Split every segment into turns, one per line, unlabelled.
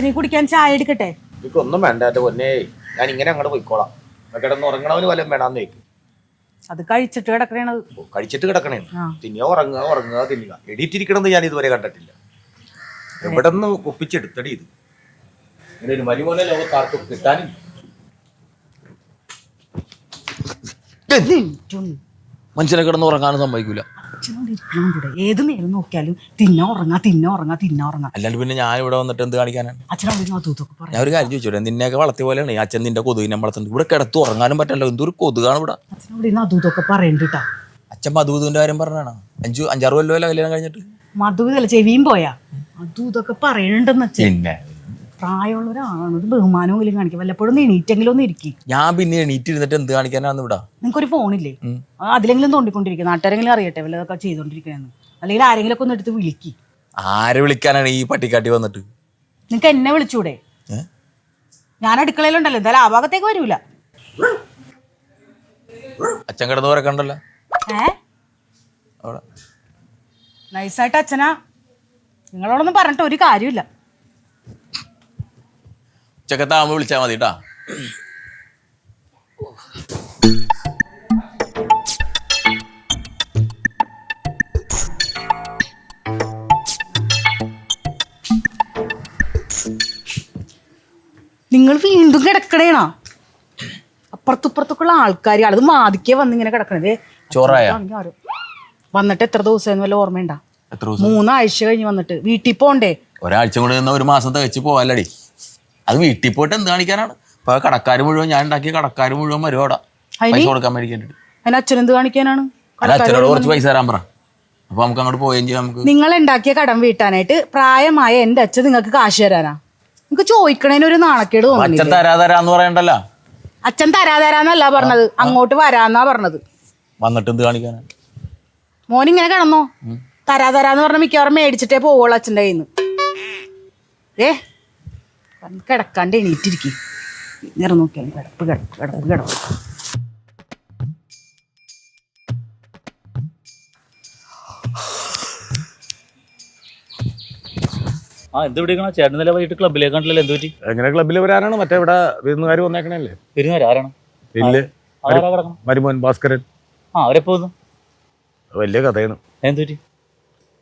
അച്ഛനെ കുടിക്കാൻ ചായ എടുക്കട്ടെ?
എനിക്കൊന്നും വേണ്ട എന്റെ പൊന്നേ, ഞാൻ ഇങ്ങനെ അങ്ങോട്ട് പോയിക്കോളാം. കിടന്ന് ഉറങ്ങണവന് വല്ലതും വേണമെന്ന് ചോദിക്കും.
അത് കഴിച്ചിട്ട് കിടക്കണേണത്.
കഴിച്ചിട്ട് കിടക്കണേ, തിന്നുക ഉറങ്ങുക ഉറങ്ങുക തിന്നുക. എഡിറ്റിരിക്കണമെന്ന് ഞാൻ ഇതുവരെ കണ്ടിട്ടില്ല. എവിടെ നിന്ന് ഒപ്പിച്ചെടുത്തടി ഇത്? ഇങ്ങനെ ഒരു മരുമോനെ ലോകത്താർക്കും കിട്ടാനില്ല. മനുഷ്യനെ കിടന്ന് ഉറങ്ങാനും സമ്മതിക്കൂല.
ഏത് നേരം നോക്കിയാലും തിന്ന ഉറങ്ങാ.
അല്ലാണ്ട് പിന്നെ ഞാൻ ഇവിടെ വന്നിട്ട് എന്ത് കാണിക്കാനാണ്?
അച്ഛനോട്
ഞാൻ ഒരു കാര്യം ചോദിച്ചോട്ടെ, നിന്നെയൊക്കെ വളർത്തിയ പോലെയാണ് അച്ഛൻ നിന്റെ കൊതുകിനെ വളർത്തുന്നത്. ഇവിടെ കിടത്ത് ഉറങ്ങാനും പറ്റല്ലോ, എന്തൊരു കൊതുകാണ് ഇവിടെ.
അച്ഛനോട് അതൊക്കെ പറയണ്ടിട്ടാ.
അച്ഛൻ മധുവിന്റെ കാര്യം പറഞ്ഞാണ്. 5-6 കൊല്ലമല്ല കല്യാണം കഴിഞ്ഞിട്ട്.
മധുവിതല്ല ചെവിയും പോയാ അതൊക്കെ പറയണ്ടെന്ന് അച്ഛൻ.
പിന്നെ
പ്രായമുള്ള ഒരാളാണ്, ഒരു ബഹുമാനവും കാണിക്കും. വല്ലപ്പോഴും എണീറ്റെങ്കിലും ഒന്ന് ഇരിക്കും.
ഞാൻ പിന്നെ എണീറ്റിരുന്നിട്ട് എന്ത് കാണിക്കാനാണ് ഇവിടെ?
നിങ്ങൾക്കൊരു ഫോണില്ലേ? അതിലെങ്കിലും തോണ്ടിക്കൊണ്ടിരിക്കും, നാട്ടുകാരെങ്കിലും അറിയട്ടെ വല്ലതൊക്കെ ചെയ്തോണ്ടിരിക്കണെന്ന്. അല്ലെങ്കിൽ ആരെങ്കിലും ഒക്കെ ഒന്ന് എടുത്ത് വിളിക്ക്.
ആരെ വിളിക്കാനാണ് ഈ പട്ടിക്കാട്ടി വന്നിട്ട്?
നിങ്ങക്ക് എന്നെ വിളിച്ചൂടെ? ഞാൻ അടുക്കളയിലുണ്ടല്ലോ, എന്തായാലും ആ ഭാഗത്തേക്ക് വരൂല.
അച്ഛൻ കിടന്ന് ഉറക്കണ്ടല്ലോ അവിടെ.
നൈസായിട്ട് അച്ഛനാ. നിങ്ങളോടൊന്നും പറഞ്ഞിട്ട് ഒരു കാര്യമില്ല.
ഉച്ചക്കത്താകുമ്പോ വിളിച്ചാൽ മതി കേട്ടാ.
നിങ്ങൾ വീണ്ടും കിടക്കണേണോ? അപ്പുറത്തുപ്പുറത്തൊക്കെയുള്ള ആൾക്കാർ അത് മാതിക്കേ വന്നിങ്ങനെ കിടക്കണത്.
ചോറായ
വന്നിട്ട് എത്ര ദിവസം വല്ല ഓർമ്മയുണ്ടാ? 3 ആഴ്ച കഴിഞ്ഞ് വന്നിട്ട് വീട്ടിൽ പോണ്ടേ?
ഒരാഴ്ച കൂടെ നിന്ന് 1 മാസം തികച്ച് പോവല്ലടി. അത് വീട്ടിൽ പോയിട്ട് എന്ത് കാണിക്കാനാണ്? ഇപ്പൊ കടക്കാർ മുഴുവൻ, ഞാൻ ഉണ്ടാക്കിയ കടക്കാർ മുഴുവൻ വരുവാടാ പൈസ കൊടുക്കാൻ മേടിക്കാനായിട്ട്.
അതിന് അച്ഛൻ എന്ത് കാണിക്കാനാണ്?
അച്ഛനോട് കുറച്ച് പൈസ തരാൻ പറ, അപ്പൊ നമുക്ക് അങ്ങോട്ട് പോവുകയും ചെയ്യാം. നമുക്ക്
നിങ്ങൾ ഉണ്ടാക്കിയ കടം വീട്ടാനായിട്ട് പ്രായമായ എന്റെ അച്ഛൻ നിങ്ങൾക്ക് കാശ് തരാനാ? നിങ്ങക്ക് ചോദിക്കണേന് ഒരു നാണക്കേട് തോന്നുന്നു.
അച്ഛൻ തരാതരാന്ന് പറയണ്ടല്ലോ.
അച്ഛൻ തരാതരാന്നല്ല പറഞ്ഞത്, അങ്ങോട്ട് വരാന്നാ പറഞ്ഞത്.
വന്നിട്ട് എന്ത് കാണിക്കാനാ?
മോനിങ്ങനെ കിടന്നോ? തരാതരാന്ന് പറഞ്ഞ മിക്കവാറും മേടിച്ചിട്ടേ പോവുള്ളൂ അച്ഛൻ്റെ കയ്യിൽ നിന്ന്. കിടക്കാണ്ട് എണീറ്റിരിക്കും. നേരം നോക്കിയാൽ കിടപ്പ്.
എന്ത് പിടിക്കണോ ചേട്ടൻ? നില വൈകിട്ട് ക്ലബിലേക്ക് കണ്ടില്ലല്ലോ, എന്ത് പറ്റി?
എങ്ങനെ ക്ലബിൽ വരാനാണ്? മറ്റേ ഇവിടെ വിരുന്നുകാർ വന്നേക്കണല്ലേ.
വിരുന്നുകാർ ആരാണ്?
മരുമോൻ ഭാസ്കരൻ.
അവരെപ്പോ
വലിയ കഥയാണ്.
എന്ത് പറ്റി?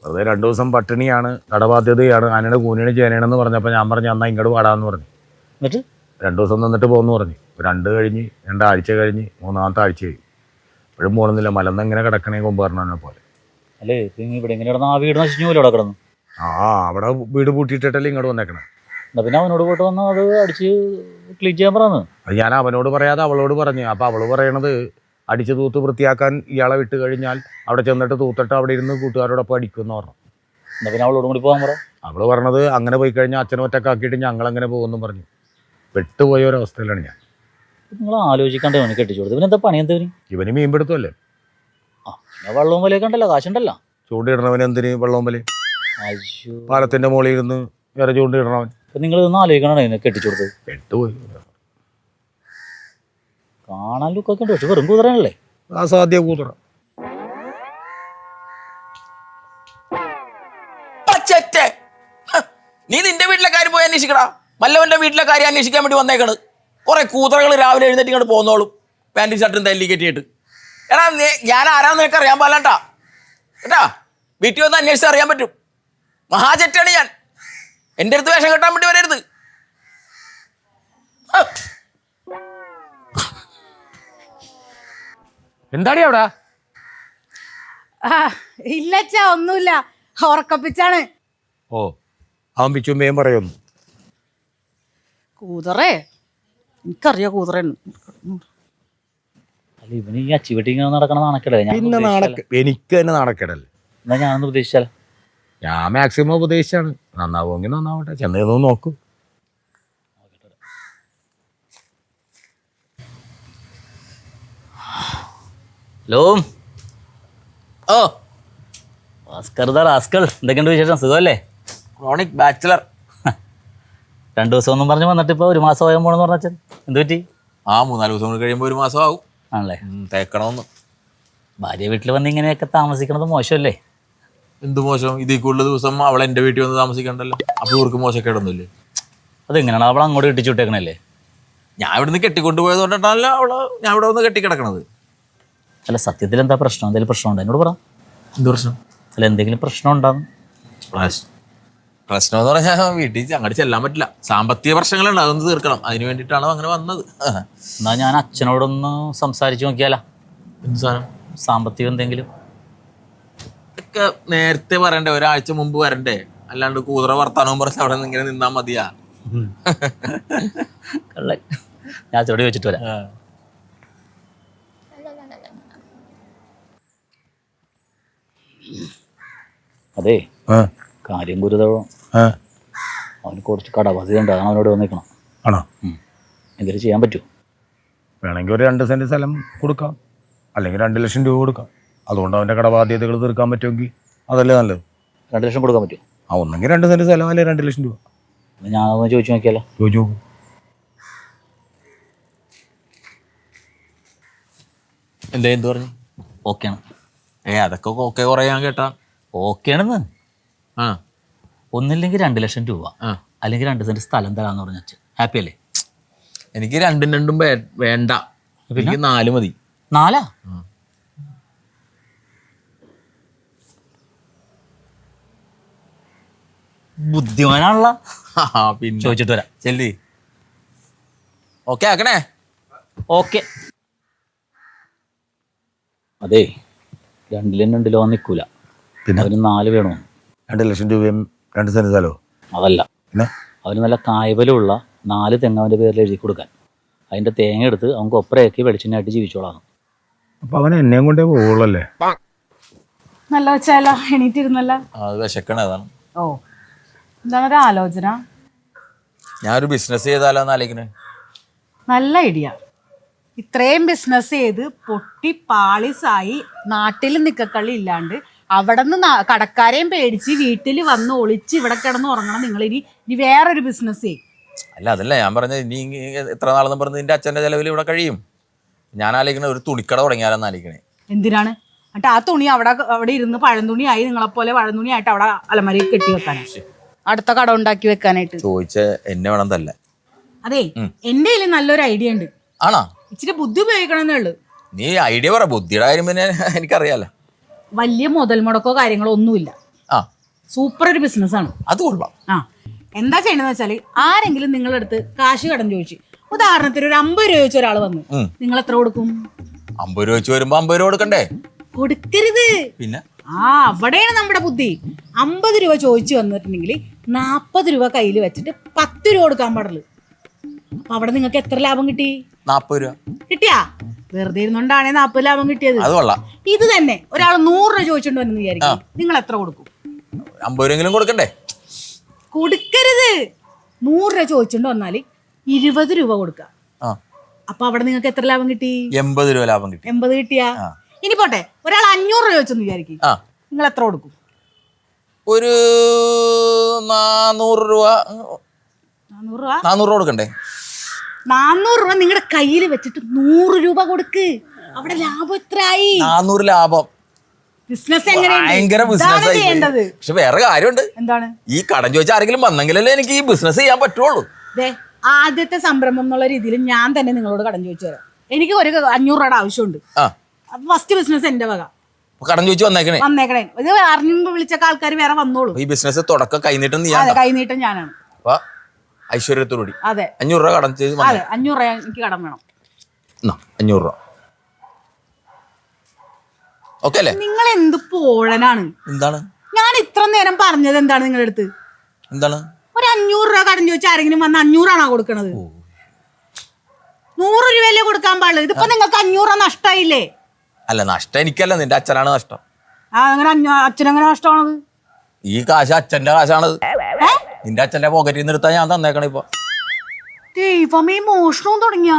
അതെ, 2 ദിവസം പട്ടിണിയാണ്, കടബാധ്യതയാണ്, ആനയുടെ കൂനിയാണ് ചേനയാണെന്ന് പറഞ്ഞപ്പോൾ ഞാൻ പറഞ്ഞു എന്നാൽ ഇങ്ങോട്ട് പാടാന്ന് പറഞ്ഞു.
എന്നിട്ട്
2 ദിവസം നിന്നിട്ട് പോകുന്നു പറഞ്ഞു. 2 ആഴ്ച കഴിഞ്ഞ് 3-ാമത്തെ ആഴ്ചയായി. ഇപ്പോഴും പോകുന്നില്ല. മലന്ന് എങ്ങനെ കിടക്കണേ കൊമ്പ് പറഞ്ഞ പോലെ.
അല്ലേ ഇവിടെ എങ്ങനെ കിടന്ന്? ആ വീട് നശിഞ്ഞു പോലെ അവിടെ കിടന്നു.
അവിടെ വീട് പൂട്ടിയിട്ടല്ലേ ഇങ്ങോട്ട് വന്നേക്കണം.
എന്നാ പിന്നെ അവനോട് പോയിട്ട് വന്ന് അത് അടിച്ച് ക്ലീൻ ചെയ്യാൻ പറഞ്ഞു.
അത് ഞാൻ അവനോട് പറയാതെ അവളോട് പറഞ്ഞു. അപ്പോൾ അവള് പറയണത് അടിച്ച് തൂത്ത് വൃത്തിയാക്കാൻ ഇയാളെ വിട്ട് കഴിഞ്ഞാൽ അവിടെ ചെന്നിട്ട് തൂത്തിട്ട് അവിടെ ഇരുന്ന് കൂട്ടുകാരോടൊപ്പം അടിക്കുമെന്ന് പറഞ്ഞു.
എന്നാ പിന്നെ അവളോടും കൂടി പോകാൻ പറ.
അവള് പറഞ്ഞത് അങ്ങനെ പോയി കഴിഞ്ഞാൽ അച്ഛനെ ഒറ്റക്കാക്കിയിട്ട് ഞങ്ങളങ്ങനെ പോകുമെന്നും പറഞ്ഞു. പെട്ടുപോയ ഒരവസ്ഥയിലാണ് ഞാൻ.
നിങ്ങൾ ആലോചിക്കാണ്ടേ അവന് കെട്ടിച്ചു കൊടുത്തു. ഇവനെന്താ പണി? എന്ത്
ഇവന് മീൻപിടുത്തല്ലേ?
പിന്നെ വെള്ളവും വിലയൊക്കെ ഉണ്ടല്ലോ, കാശുണ്ടല്ലോ.
ചൂണ്ടിടണവന് എന്തിന് വെള്ളവും വില? പാലത്തിന്റെ മുകളിൽ ഇരുന്ന് വേറെ ചൂണ്ടിടണവൻ.
നിങ്ങൾ ഇതൊന്നും ആലോചിക്കണോ ഇതിനെ കെട്ടിച്ചു കൊടുത്തത്?
പെട്ടുപോയി.
കാണാൻ ലുക്കൊക്കെ ഉണ്ട്, പക്ഷെ വെറും കൂതറല്ലേ?
അസാധ്യ കൂതറ.
നീ നിന്റെ വീട്ടിലെ കാര്യം പോയി അന്വേഷിക്കടാ. വല്ലവന്റെ വീട്ടിലെ കാര്യം അന്വേഷിക്കാൻ വേണ്ടി വന്നേക്കണ്. കുറെ കൂതറകൾ രാവിലെ എഴുന്നേറ്റ് ഇങ്ങോട്ട് പോന്നോളും, പാൻറ്റും ഷർട്ടും തല്ലി കെട്ടിയിട്ട്. എടാ ഞാൻ ആരാന്ന് നിനക്ക് അറിയാൻ പാടില്ലാട്ടാ കേട്ടാ. വീട്ടിൽ വന്ന് അന്വേഷിച്ച് അറിയാൻ പറ്റും. മഹാചെറ്റാണ് ഞാൻ. എൻ്റെ അടുത്ത് വേഷം കെട്ടാൻ വേണ്ടി വരരുത്.
എന്താടി അവിടെ?
ഇല്ലച്ചാ, ഒന്നുമില്ല, ഉറക്കപ്പിച്ചാണ്.
അവൻ പിച്ചുമ്പേയും പറയുന്നു.
കൂതറേ എനിക്കറിയാം, കൂതറേന്ന്.
അല്ല ഇവന് ഈ അച്ചിവെട്ടി ഇങ്ങനെ നടക്കണ നാണക്കേടല്ലേ?
എനിക്ക് തന്നെ നാണക്കേടല്ലേ?
എന്നാ ഞാനൊന്ന് ഉപദേശിച്ചാലോ?
ഞാൻ മാക്സിമം ഉപദേശിച്ചാണ്. നന്നാവുമെങ്കിൽ നന്നാവട്ടെ, ചെന്നേന്ന് നോക്കൂ.
ഹലോ. എന്തൊക്കെയുണ്ട് വിശേഷം? സുഖമല്ലേ?
Chronic bachelor.
2 ദിവസം ഒന്നും പറഞ്ഞ് വന്നിട്ട് ഇപ്പോൾ 1 മാസം ആയാൽ പോണെന്ന് പറഞ്ഞ അച്ഛൻ എന്ത് പറ്റി?
3-4 ദിവസം കൂടി കഴിയുമ്പോൾ 1 മാസം ആവും.
ആണല്ലേ?
തേക്കണമെന്ന്.
ഭാര്യ വീട്ടിൽ വന്ന് ഇങ്ങനെയൊക്കെ താമസിക്കണത് മോശമല്ലേ?
എന്ത് മോശം? ഇതിൽ കൂടുതൽ ദിവസം അവൾ എൻ്റെ വീട്ടിൽ വന്ന് താമസിക്കണ്ടല്ലോ. അപ്പോൾ ഇവർക്ക് മോശക്കേടൊന്നുമില്ലേ?
അതെങ്ങനെയാണ് അവൾ അങ്ങോട്ട് കെട്ടിച്ചു വിട്ടേക്കണല്ലേ?
ഞാൻ ഇവിടുന്ന് കെട്ടിക്കൊണ്ടു പോയതുകൊണ്ടാണല്ലോ ഞാൻ ഇവിടെ വന്ന് കെട്ടിക്കിടക്കണത്.
അല്ല സത്യത്തിൽ എന്താ പ്രശ്നം? എന്തെങ്കിലും പ്രശ്നമുണ്ടോ എന്നോട് പറ.
എന്ത് പ്രശ്നം?
അല്ല എന്തെങ്കിലും പ്രശ്നം ഉണ്ടാകും.
പ്രശ്നം എന്ന് പറഞ്ഞാൽ വീട്ടിൽ അങ്ങോട്ട് ചെല്ലാൻ പറ്റില്ല. സാമ്പത്തിക പ്രശ്നങ്ങളുണ്ട്, അതൊന്ന് തീർക്കണം. അതിന് വേണ്ടിയിട്ടാണ് അങ്ങനെ വന്നത്.
എന്നാ ഞാൻ അച്ഛനോടൊന്ന് സംസാരിച്ച് നോക്കിയാലോ?
എന്ത് സാധനം?
സാമ്പത്തികം എന്തെങ്കിലും.
ഒക്കെ നേരത്തെ പറയണ്ടേ, ഒരാഴ്ച മുമ്പ് വരണ്ടേ, അല്ലാണ്ട് കൂതറ വർത്താനവും പറഞ്ഞ് അവിടെ നിന്ന് ഇങ്ങനെ നിന്നാ മതിയാ?
കള്ളൻ. ഞാൻ അച്ഛനോട് ചോദിച്ചിട്ട് വരാം. അതെ കാര്യം ഗുരുതരം. അവന് കുറച്ച് കടബാധ്യത ഉണ്ട്, അതാണ് അവനോട് വന്നിരിക്കണം.
ആണോ?
എന്തെങ്കിലും ചെയ്യാൻ പറ്റുമോ?
വേണമെങ്കിൽ ഒരു 2 സെന്റ് സ്ഥലം കൊടുക്കാം, അല്ലെങ്കിൽ 2 ലക്ഷം രൂപ കൊടുക്കാം. അതുകൊണ്ട് അവൻ്റെ കടബാധ്യതകൾ തീർക്കാൻ പറ്റുമെങ്കിൽ അതല്ലേ നല്ലത്.
2 ലക്ഷം കൊടുക്കാൻ പറ്റുമോ?
ഒന്നെങ്കിൽ 2 സെന്റ് സ്ഥലം അല്ലെങ്കിൽ 2 ലക്ഷം രൂപ.
ഞാനൊന്ന് ചോദിച്ചു നോക്കിയാലോ?
ചോദിച്ചു നോക്കും.
എന്ത് പറഞ്ഞു?
ഓക്കെയാണ്.
അതൊക്കെ ഓക്കെ കുറേ ഞാൻ കേട്ടാ.
ഓക്കെയാണെന്ന്.
ആ
ഒന്നില്ലെങ്കിൽ 2 ലക്ഷം രൂപ, അല്ലെങ്കിൽ 2 സെന്റ് സ്ഥലം തരാന്ന് പറഞ്ഞ അച്ഛൻ ഹാപ്പി അല്ലേ?
എനിക്ക് രണ്ടും വേണ്ട, എനിക്ക് 4 മതി.
4? ബുദ്ധിമാനാണല്ലോ.
പിന്നെ
ചോദിച്ചിട്ട് വരാം.
ചെല്ലി. ഓക്കെ ആക്കണേ.
ഓക്കെ. അതെ 2 നിൽക്കൂല, പിന്നെ അവന് 4 വേണോ?
2 ലക്ഷം രൂപയും 2 സെന്റ് സ്ഥലവും
അതല്ല,
പിന്നെ
അവന് നല്ല കായ്ബലമുള്ള 4 തെങ്ങ് അവൻ്റെ പേരിൽ എഴുതി കൊടുക്കാൻ. അതിൻ്റെ തേങ്ങ എടുത്ത് അവൻ കൊപ്രയാക്കി വെളിച്ചെണ്ണയായിട്ട് ജീവിച്ചോളാം.
അപ്പൊ അവൻ എന്നെയും കൊണ്ടേ പോകുള്ളല്ലേ?
നല്ല വെച്ചാലോ, എണീറ്റിരുന്നല്ല.
അത് വിശക്കണേ, അതാണ്.
ഓ, എന്താണ് ഒരു ആലോചന?
ഞാനൊരു ബിസിനസ് ചെയ്താലോ എന്ന് ആലോചിക്കണേ.
നല്ല ഐഡിയ. ഇത്രയും ബിസിനസ് ചെയ്ത് പൊട്ടി പാളിസായി നാട്ടിൽ നിക്കക്കളി ഇല്ലാണ്ട് അവിടെ നിന്ന് കടക്കാരെയും പേടിച്ച് വീട്ടിൽ വന്ന് ഒളിച്ച് ഇവിടെ കിടന്ന് ഉറങ്ങണം. നിങ്ങൾ ഇനി വേറൊരു ബിസിനസ് ചെയ്യും.
അല്ല, അതല്ല ഞാൻ പറഞ്ഞത്. ഇനി എത്ര നാളെന്ന് പറഞ്ഞത് നിന്റെ അച്ഛൻ്റെ ചിലവിൽ ഇവിടെ കഴിയും. ഞാൻ ആലോചിക്കണേ ഒരു തുണിക്കട തുടങ്ങിയാലെന്ന് ആലോചിക്കണേ.
എന്തിനാണ്? എന്നിട്ട് ആ തുണി അവിടെ ഇരുന്ന് പഴന്തുണിയായി നിങ്ങളെപ്പോലെ പഴന്തുണിയായിട്ട് അവിടെ അലമാരയിൽ കെട്ടി വെക്കാനായിട്ട്, അടുത്ത കട ഉണ്ടാക്കി വെക്കാനായിട്ട്.
ചോദിച്ച എന്നെ വേണം തല്ല.
അതെ, എന്റെ കയ്യിൽ നല്ലൊരു ഐഡിയ ഉണ്ട്.
ആണോ?
ഇച്ചിരി ബുദ്ധി ഉപയോഗിക്കണമെന്നേ ഉള്ളു.
നീ ഐഡിയ പറ. ബുദ്ധിയുടെ കാര്യം പിന്നെ എനിക്കറിയാലോ.
വലിയ മുതൽ മുടക്കോ കാര്യങ്ങളോ ഒന്നുമില്ല.
ആ,
സൂപ്പർ ഒരു ബിസിനസ്സാണ്.
അത് കൊള്ളാം.
ആ, എന്താ ചെയ്യണമെന്ന് വെച്ചാല്, ആരെങ്കിലും നിങ്ങളുടെ അടുത്ത് കാശ് കടം ചോദിച്ചു, ഉദാഹരണത്തിന് ഒരു 50 രൂപ ചോദിച്ച ഒരാൾ വന്നു, നിങ്ങൾ എത്ര കൊടുക്കും?
50 രൂപ വെച്ച് വരുമ്പോ 50 രൂപ കൊടുക്കണ്ടേ?
കൊടുക്കരുത്.
പിന്നെ
അവിടെയാണ് നമ്മുടെ ബുദ്ധി. 50 രൂപ ചോദിച്ചു വന്നിട്ടുണ്ടെങ്കിൽ 40 രൂപ കയ്യിൽ വെച്ചിട്ട് 10 രൂപ കൊടുക്കാൻ പാടുള്ളൂ. അപ്പൊ അവിടെ നിങ്ങൾക്ക് എത്ര ലാഭം കിട്ടി?
40 രൂപ
കിട്ടിയാ? വെറുതെ ഇരുന്നോണ്ടാണേ 40 ലാഭം കിട്ടിയത്.
അത് കൊള്ളാം.
ഇത് തന്നെ ഒരാൾ 100 രൂപ ചോദിച്ചോണ്ട് വന്നു വിചാരിക്കും, നിങ്ങൾ എത്ര കൊടുക്കും?
50 രൂപയെങ്കിലും കൊടുക്കണ്ടേ?
കൊടുക്കരുത്. 100 രൂപ ചോദിച്ചോണ്ട് വന്നാല് 20 രൂപ കൊടുക്കുക. അപ്പൊ അവിടെ നിങ്ങൾക്ക് എത്ര ലാഭം കിട്ടി?
80 രൂപ ലാഭം കിട്ടി.
80 കിട്ടിയാ? ഇനി പോട്ടെ, ഒരാൾ 500 രൂപ ചോദിച്ചെന്ന് വിചാരിക്കും, നിങ്ങൾ എത്ര കൊടുക്കും?
ഒരു 400 രൂപ. 400 രൂപ കൊടുക്കണ്ടേ?
400 രൂപ നിങ്ങളുടെ കയ്യിൽ വെച്ചിട്ട് 100 രൂപ കൊടുക്ക്. അവിടെ ലാഭം എത്രയായി?
400 ലാഭം.
ബിസിനസ്
ഭയങ്കര ബിസിനസ്
ചെയ്യേണ്ടത്.
പക്ഷെ വേറെ കാര്യമുണ്ട്.
എന്താണ്?
ഈ കടം ചോദിച്ചാൽ ആരെങ്കിലും വന്നെങ്കിലല്ലേ എനിക്ക് ഈ ബിസിനസ് ചെയ്യാൻ പറ്റുള്ളൂ.
ആദ്യത്തെ സംരംഭം എന്നുള്ള രീതിയിൽ ഞാൻ തന്നെ നിങ്ങളോട് കടം ചോദിച്ചു തരാം. എനിക്ക് ഒരു 500 രൂപയുടെ ആവശ്യമുണ്ട്. ഫസ്റ്റ് ബിസിനസ് എന്റെ വക.
കടം ചോദിച്ചു വന്നേക്കണേ.
ഇത് അറിഞ്ഞുമ്പോ വിളിച്ചൊക്കെ ആൾക്കാർ വേറെ വന്നോളൂ.
ഈ ബിസിനസ് തുടക്കം കൈനീട്ടം നീ.
കൈനീട്ടം ഞാനാണ്.
ഐശ്വര്യത്തോടുകൂടി.
അതെ,
500 രൂപ കടം ചെയ്ത്.
അതെ, 500 രൂപ എനിക്ക് കടം വേണം.
500 രൂപ ഓക്കെ അല്ലേ?
നിങ്ങൾ എന്ത് പോഴനാണ്?
എന്താണ്
ഞാൻ ഇത്ര നേരം പറഞ്ഞത്? എന്താണ് നിങ്ങളുടെ അടുത്ത്?
എന്താണ്?
ഒരു 500 രൂപ കടം ചോദിച്ചാൽ ആരെങ്കിലും വന്ന് 500 ആണോ കൊടുക്കണത്? 100 രൂപയല്ലേ കൊടുക്കാൻ പാടുള്ളൂ. ഇതിപ്പോ നിങ്ങൾക്ക് 500 രൂപ നഷ്ടമായില്ലേ?
അല്ല, നഷ്ടം എനിക്കല്ല, നിന്റെ അച്ഛനാണ് നഷ്ടം.
അങ്ങനെ അച്ഛനെങ്ങനെ നഷ്ടമാണത്?
ഈ കാശ് അച്ഛന്റെ കാശാണത്. നിന്റെ അച്ഛന്റെ പോക്കറ്റിൽ നിന്ന് എടുത്താൽ ഞാൻ തന്നേക്കണ. ഇപ്പൊ
ദൈവമേ, മോഷണവും തുടങ്ങിയ